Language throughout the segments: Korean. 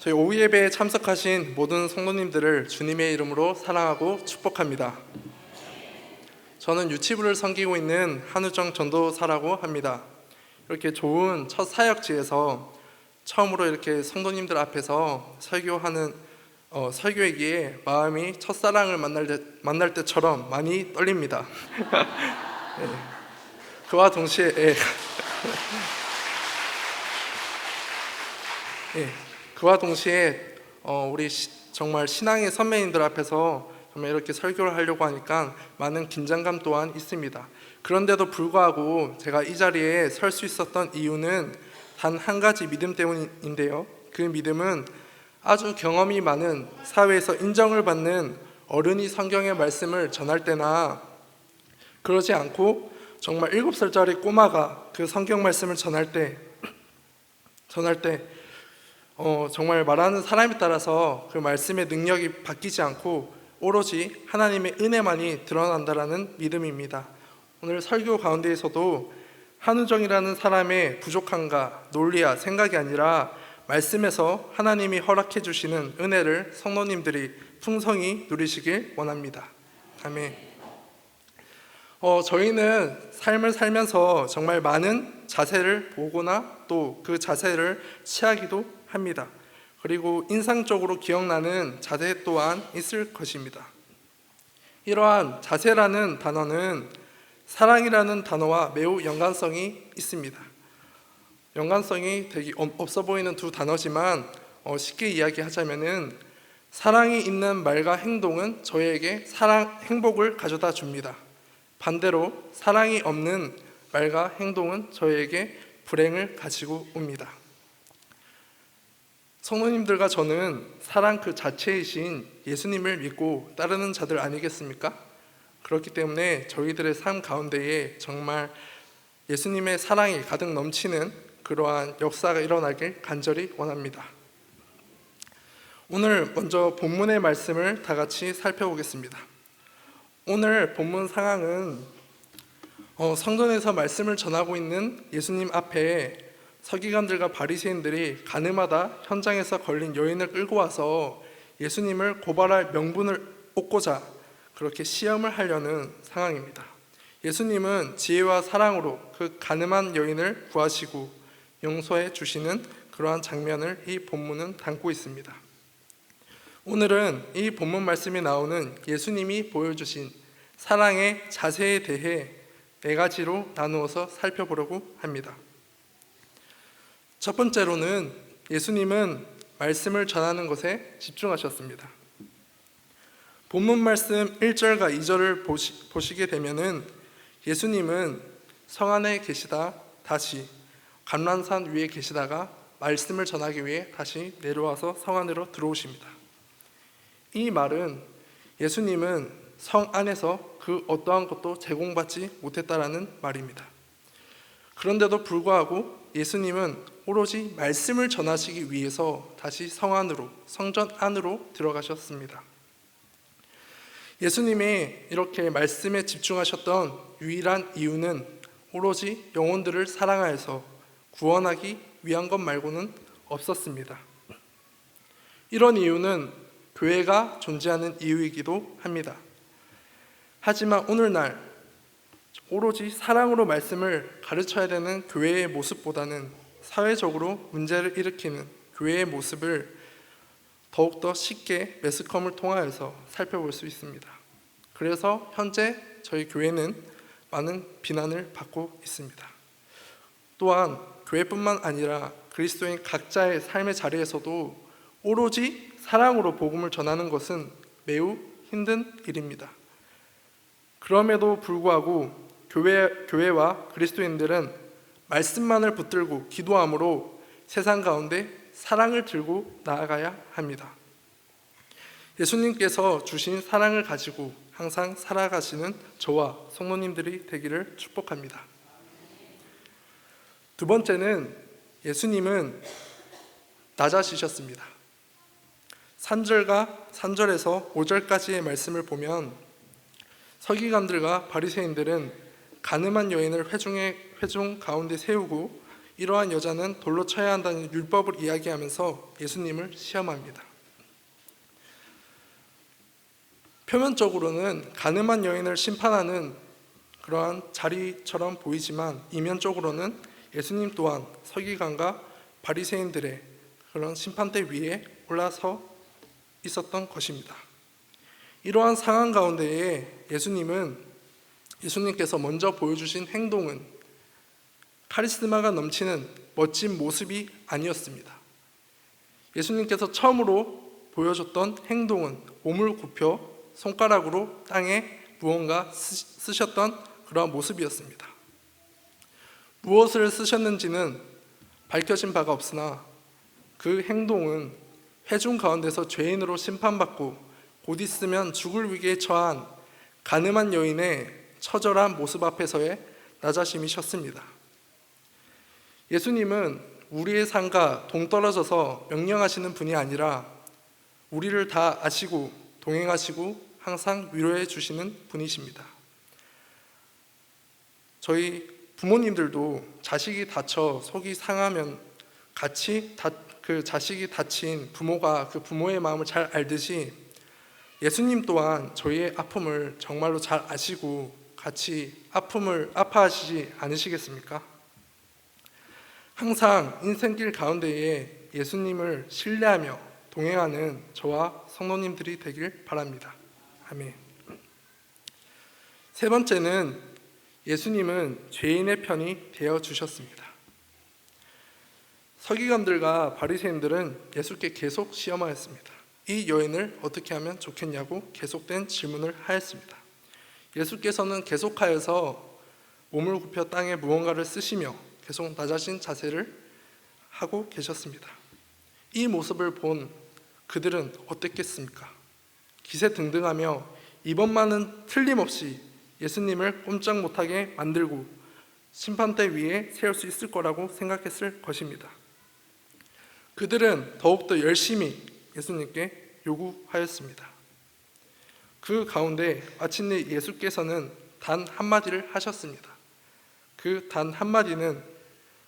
저희 오후 예배에 참석하신 모든 성도님들을 주님의 이름으로 사랑하고 축복합니다. 저는 유치부를 섬기고 있는 한우정 전도사라고 합니다. 이렇게 좋은 첫 사역지에서 처음으로 이렇게 성도님들 앞에서 설교하는 설교이기에 마음이 첫사랑을 만날 때처럼 많이 떨립니다. 네. 그와 동시에 그와 동시에 우리 정말 신앙의 선배님들 앞에서 정말 이렇게 설교를 하려고 하니까 많은 긴장감 또한 있습니다. 그런데도 불구하고 제가 이 자리에 설 수 있었던 이유는 단 한 가지 믿음 때문인데요. 그 믿음은 아주 경험이 많은 사회에서 인정을 받는 어른이 성경의 말씀을 전할 때나, 그러지 않고 정말 7살짜리 꼬마가 그 성경 말씀을 전할 때 정말 말하는 사람에 따라서 그 말씀의 능력이 바뀌지 않고 오로지 하나님의 은혜만이 드러난다라는 믿음입니다. 오늘 설교 가운데에서도 한우정이라는 사람의 부족함과 논리와 생각이 아니라 말씀에서 하나님이 허락해 주시는 은혜를 성도님들이 풍성히 누리시길 원합니다. 아멘. 저희는 삶을 살면서 정말 많은 자세를 보거나 또 그 자세를 취하기도 합니다. 그리고 인상적으로 기억나는 자세 또한 있을 것입니다. 이러한 자세라는 단어는 사랑이라는 단어와 매우 연관성이 있습니다. 연관성이 되게 없어 보이는 두 단어지만 쉽게 이야기하자면은 사랑이 있는 말과 행동은 저희에게 행복을 가져다 줍니다. 반대로 사랑이 없는 말과 행동은 저희에게 불행을 가지고 옵니다. 성도님들과 저는 사랑 그 자체이신 예수님을 믿고 따르는 자들 아니겠습니까? 그렇기 때문에 저희들의 삶 가운데에 정말 예수님의 사랑이 가득 넘치는 그러한 역사가 일어나길 간절히 원합니다. 오늘 먼저 본문의 말씀을 다 같이 살펴보겠습니다. 오늘 본문 상황은 성전에서 말씀을 전하고 있는 예수님 앞에 서기관들과 바리새인들이 가늠하다 현장에서 걸린 여인을 끌고 와서 예수님을 고발할 명분을 얻고자 그렇게 시험을 하려는 상황입니다. 예수님은 지혜와 사랑으로 그 가늠한 여인을 구하시고 용서해 주시는 그러한 장면을 이 본문은 담고 있습니다. 오늘은 이 본문 말씀에 나오는 예수님이 보여주신 사랑의 자세에 대해 4가지로 나누어서 살펴보려고 합니다. 첫 번째로는 예수님은 말씀을 전하는 것에 집중하셨습니다. 본문 말씀 1절과 2절을 보시게 되면은 예수님은 성 안에 계시다 다시 감람산 위에 계시다가 말씀을 전하기 위해 다시 내려와서 성 안으로 들어오십니다. 이 말은 예수님은 성 안에서 그 어떠한 것도 제공받지 못했다라는 말입니다. 그런데도 불구하고 예수님은 오로지 말씀을 전하시기 위해서 다시 성전 안으로 들어가셨습니다. 예수님이 이렇게 말씀에 집중하셨던 유일한 이유는 오로지 영혼들을 사랑하여서 구원하기 위한 것 말고는 없었습니다. 이런 이유는 교회가 존재하는 이유이기도 합니다. 하지만 오늘날 오로지 사랑으로 말씀을 가르쳐야 되는 교회의 모습보다는 사회적으로 문제를 일으키는 교회의 모습을 더욱더 쉽게 매스컴을 통하여서 살펴볼 수 있습니다. 그래서 현재 저희 교회는 많은 비난을 받고 있습니다. 또한 교회뿐만 아니라 그리스도인 각자의 삶의 자리에서도 오로지 사랑으로 복음을 전하는 것은 매우 힘든 일입니다. 그럼에도 불구하고 교회와 그리스도인들은 말씀만을 붙들고 기도함으로 세상 가운데 사랑을 들고 나아가야 합니다. 예수님께서 주신 사랑을 가지고 항상 살아가시는 저와 성도님들이 되기를 축복합니다. 두 번째는 예수님은 낮아지셨습니다. 3절에서 5절까지의 말씀을 보면 서기관들과 바리새인들은 가늠한 여인을 회중 가운데 세우고 이러한 여자는 돌로 쳐야 한다는 율법을 이야기하면서 예수님을 시험합니다. 표면적으로는 가늠한 여인을 심판하는 그러한 자리처럼 보이지만 이면적으로는 예수님 또한 서기관과 바리새인들의 그런 심판대 위에 올라서 있었던 것입니다. 이러한 상황 가운데에 예수님께서 먼저 보여주신 행동은 카리스마가 넘치는 멋진 모습이 아니었습니다. 예수님께서 처음으로 보여줬던 행동은 몸을 굽혀 손가락으로 땅에 무언가 쓰셨던 그러한 모습이었습니다. 무엇을 쓰셨는지는 밝혀진 바가 없으나 그 행동은 회중 가운데서 죄인으로 심판받고 곧 있으면 죽을 위기에 처한 가늠한 여인의 처절한 모습 앞에서의 나자심이셨습니다. 예수님은 우리의 삶과 동떨어져서 명령하시는 분이 아니라 우리를 다 아시고 동행하시고 항상 위로해 주시는 분이십니다. 저희 부모님들도 자식이 다쳐 속이 상하면 같이 그 자식이 다친 부모가 그 부모의 마음을 잘 알듯이 예수님 또한 저희의 아픔을 정말로 잘 아시고 같이 아픔을 아파하시지 않으시겠습니까? 항상 인생길 가운데에 예수님을 신뢰하며 동행하는 저와 성도님들이 되길 바랍니다. 아멘. 세 번째는 예수님은 죄인의 편이 되어 주셨습니다. 서기관들과 바리새인들은 예수께 계속 시험하였습니다. 이 여인을 어떻게 하면 좋겠냐고 계속된 질문을 하였습니다. 예수께서는 계속하여서 몸을 굽혀 땅에 무언가를 쓰시며 계속 낮아진 자세를 하고 계셨습니다. 이 모습을 본 그들은 어땠겠습니까? 기세등등하며 이번만은 틀림없이 예수님을 꼼짝 못하게 만들고 심판대 위에 세울 수 있을 거라고 생각했을 것입니다. 그들은 더욱더 열심히 예수님께 요구하였습니다. 그 가운데 마침내 예수께서는 단 한마디를 하셨습니다. 그 단 한마디는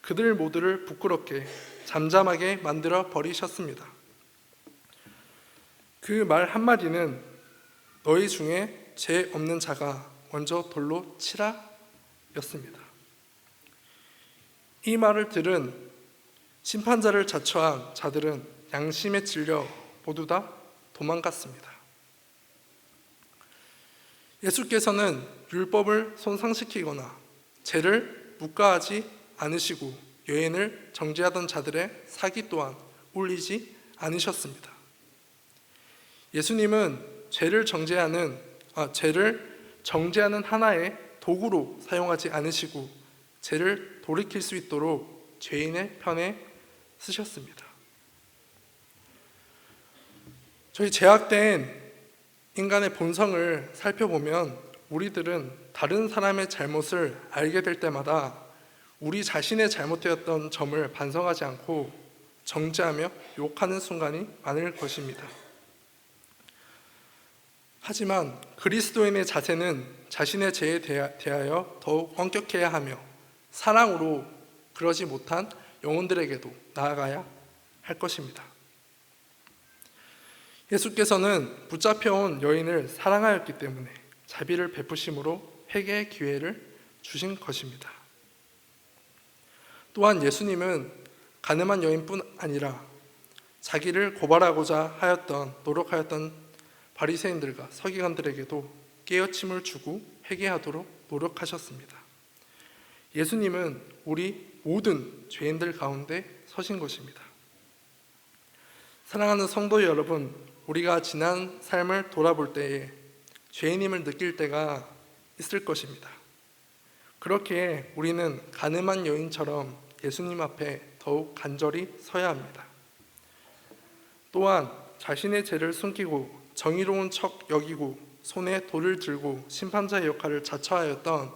그들 모두를 부끄럽게 잠잠하게 만들어 버리셨습니다. 그 말 한마디는 너희 중에 죄 없는 자가 먼저 돌로 치라 였습니다. 이 말을 들은 심판자를 자처한 자들은 양심에 찔려 모두 다 도망갔습니다. 예수께서는 율법을 손상시키거나 죄를 묵과하지 않으시고 여인을 정죄하던 자들의 사기 또한 울리지 않으셨습니다. 예수님은 죄를 정죄하는 하나의 도구로 사용하지 않으시고 죄를 돌이킬 수 있도록 죄인의 편에 쓰셨습니다. 저희 죄악된 인간의 본성을 살펴보면 우리들은 다른 사람의 잘못을 알게 될 때마다 우리 자신의 잘못되었던 점을 반성하지 않고 정죄하며 욕하는 순간이 많을 것입니다. 하지만 그리스도인의 자세는 자신의 죄에 대하여 더욱 엄격해야 하며 사랑으로 그러지 못한 영혼들에게도 나아가야 할 것입니다. 예수께서는 붙잡혀온 여인을 사랑하였기 때문에 자비를 베푸심으로 회개의 기회를 주신 것입니다. 또한 예수님은 가늠한 여인뿐 아니라 자기를 고발하고자 노력하였던 바리새인들과 서기관들에게도 깨어침을 주고 회개하도록 노력하셨습니다. 예수님은 우리 모든 죄인들 가운데 서신 것입니다. 사랑하는 성도 여러분, 우리가 지난 삶을 돌아볼 때에 죄인임을 느낄 때가 있을 것입니다. 그렇기에 우리는 가늠한 여인처럼 예수님 앞에 더욱 간절히 서야 합니다. 또한 자신의 죄를 숨기고 정의로운 척 여기고 손에 돌을 들고 심판자의 역할을 자처하였던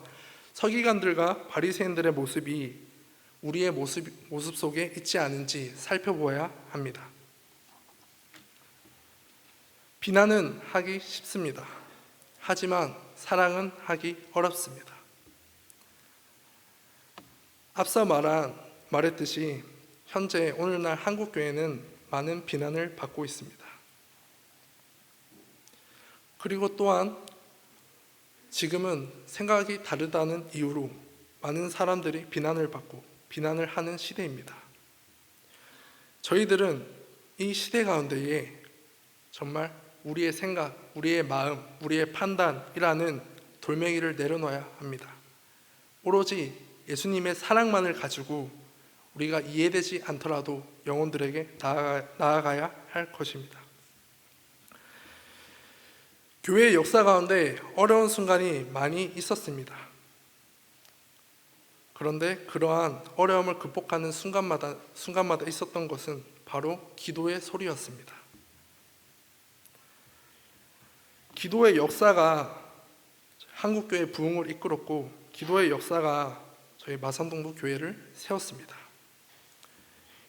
서기관들과 바리새인들의 모습이 우리의 모습 속에 있지 않은지 살펴보아야 합니다. 비난은 하기 쉽습니다. 하지만 사랑은 하기 어렵습니다. 앞서 말한 말했듯이 현재 오늘날 한국교회는 많은 비난을 받고 있습니다. 그리고 또한 지금은 생각이 다르다는 이유로 많은 사람들이 비난을 받고 비난을 하는 시대입니다. 저희들은 이 시대 가운데에 정말 우리의 생각, 우리의 마음, 우리의 판단이라는 돌멩이를 내려놔야 합니다. 오로지 예수님의 사랑만을 가지고 우리가 이해되지 않더라도 영혼들에게 나아가야 할 것입니다. 교회의 역사 가운데 어려운 순간이 많이 있었습니다. 그런데 그러한 어려움을 극복하는 순간마다 있었던 것은 바로 기도의 소리였습니다. 기도의 역사가 한국교회 부흥을 이끌었고, 기도의 역사가 저희 마산동부 교회를 세웠습니다.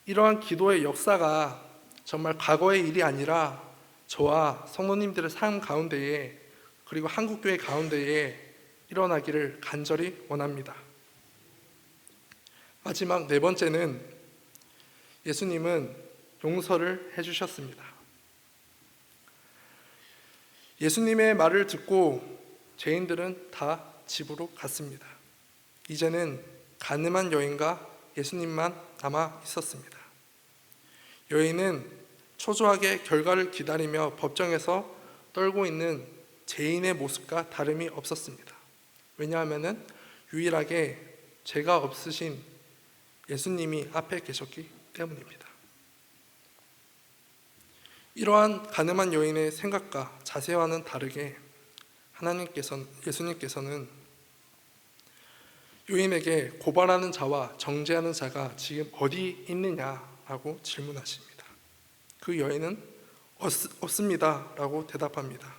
이러한 기도의 역사가 정말 과거의 일이 아니라 저와 성도님들의 삶 가운데에, 그리고 한국교회 가운데에 일어나기를 간절히 원합니다. 마지막 네 번째는 예수님은 용서를 해주셨습니다. 예수님의 말을 듣고 죄인들은 다 집으로 갔습니다. 이제는 가늠한 여인과 예수님만 남아 있었습니다. 여인은 초조하게 결과를 기다리며 법정에서 떨고 있는 죄인의 모습과 다름이 없었습니다. 왜냐하면 유일하게 죄가 없으신 예수님이 앞에 계셨기 때문입니다. 이러한 가늠한 여인의 생각과 자세와는 다르게 예수님께서는 여인에게 고발하는 자와 정죄하는 자가 지금 어디 있느냐라고 질문하십니다. 그 여인은 없습니다 라고 대답합니다.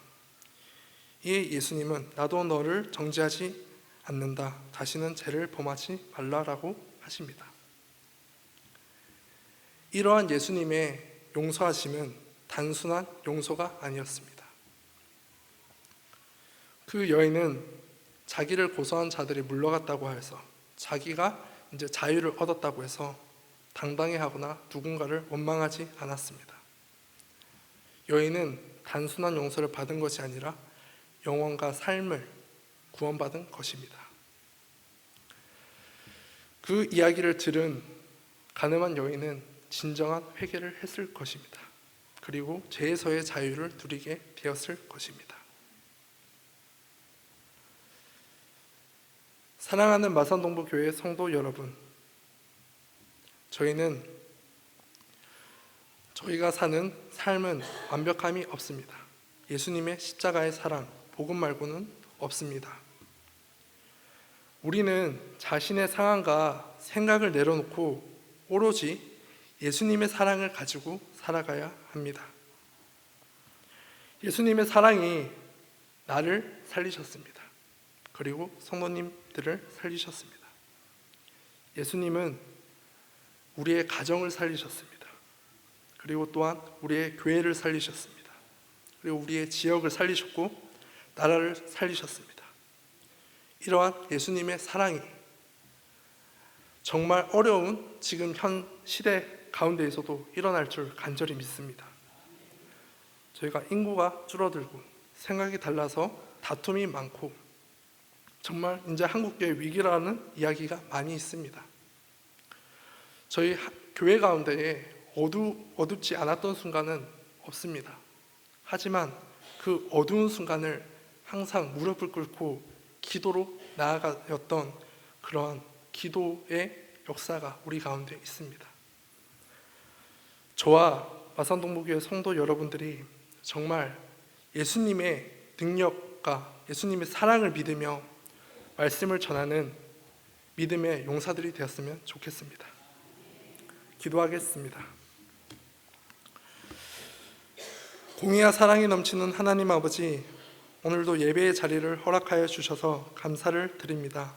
이에 예수님은 나도 너를 정죄하지 않는다, 다시는 죄를 범하지 말라라고 하십니다. 이러한 예수님의 용서하심은 단순한 용서가 아니었습니다. 그 여인은 자기를 고소한 자들이 물러갔다고 해서, 자기가 이제 자유를 얻었다고 해서 당당해하거나 누군가를 원망하지 않았습니다. 여인은 단순한 용서를 받은 것이 아니라 영혼과 삶을 구원받은 것입니다. 그 이야기를 들은 가늠한 여인은 진정한 회개를 했을 것입니다. 그리고 죄에서의 자유를 누리게 되었을 것입니다. 사랑하는 마산동부교회 성도 여러분, 저희가 사는 삶은 완벽함이 없습니다. 예수님의 십자가의 사랑, 복음 말고는 없습니다. 우리는 자신의 상황과 생각을 내려놓고 오로지 예수님의 사랑을 가지고 살아가야 합니다. 예수님의 사랑이 나를 살리셨습니다. 그리고 성도님들을 살리셨습니다. 예수님은 우리의 가정을 살리셨습니다. 그리고 또한 우리의 교회를 살리셨습니다. 그리고 우리의 지역을 살리셨고 나라를 살리셨습니다. 이러한 예수님의 사랑이 정말 어려운 지금 현 시대 가운데에서도 일어날 줄 간절히 믿습니다. 저희가 인구가 줄어들고 생각이 달라서 다툼이 많고 정말 이제 한국교회 위기라는 이야기가 많이 있습니다. 저희 교회 가운데에 어둡지 않았던 순간은 없습니다. 하지만 그 어두운 순간을 항상 무릎을 꿇고 기도로 나아가였던 그러한 기도의 역사가 우리 가운데 있습니다. 저와 마산동부교회 성도 여러분들이 정말 예수님의 능력과 예수님의 사랑을 믿으며 말씀을 전하는 믿음의 용사들이 되었으면 좋겠습니다. 기도하겠습니다. 공의와 사랑이 넘치는 하나님 아버지, 오늘도 예배의 자리를 허락하여 주셔서 감사를 드립니다.